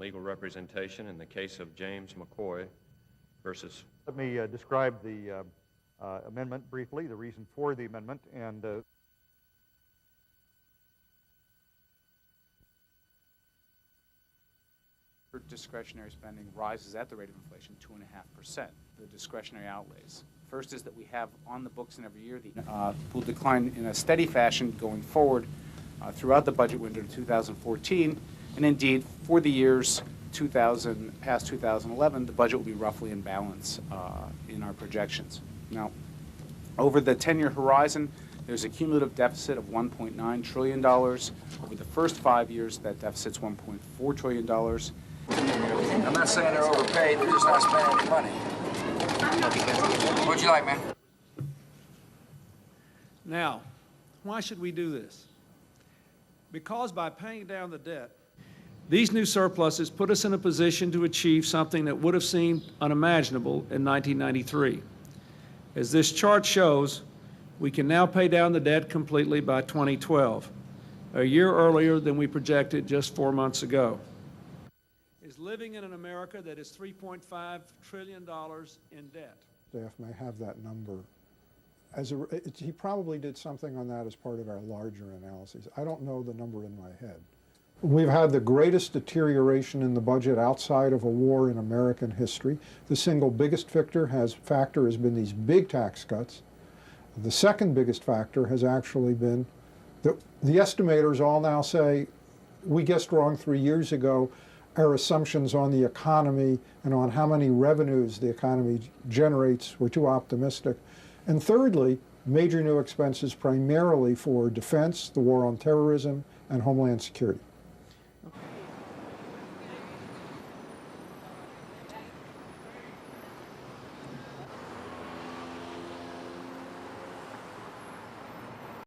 legal representation in the case of James McCoy versus... Let me describe the amendment briefly, the reason for the amendment, and discretionary spending rises at the rate of inflation, 2.5%, the discretionary outlays. First is that we have on the books in every year the will decline in a steady fashion going forward throughout the budget window of 2014, and indeed for the years past 2011, the budget will be roughly in balance in our projections. Now, over the 10-year horizon, there's a cumulative deficit of $1.9 trillion. Over the first 5 years, that deficit's $1.4 trillion. I'm not saying they're overpaid, they're just not spending any money. What'd you like, man? Now, why should we do this? Because by paying down the debt, these new surpluses put us in a position to achieve something that would have seemed unimaginable in 1993. As this chart shows, we can now pay down the debt completely by 2012, a year earlier than we projected just 4 months ago. Is living in an America that is $3.5 trillion in debt. Staff may have that number. He probably did something on that as part of our larger analyses. I don't know the number in my head. We've had the greatest deterioration in the budget outside of a war in American history. The single biggest factor has been these big tax cuts. The second biggest factor has actually been that the estimators all now say, we guessed wrong 3 years ago. Our assumptions on the economy and on how many revenues the economy generates were too optimistic. And thirdly, major new expenses primarily for defense, the war on terrorism, and homeland security.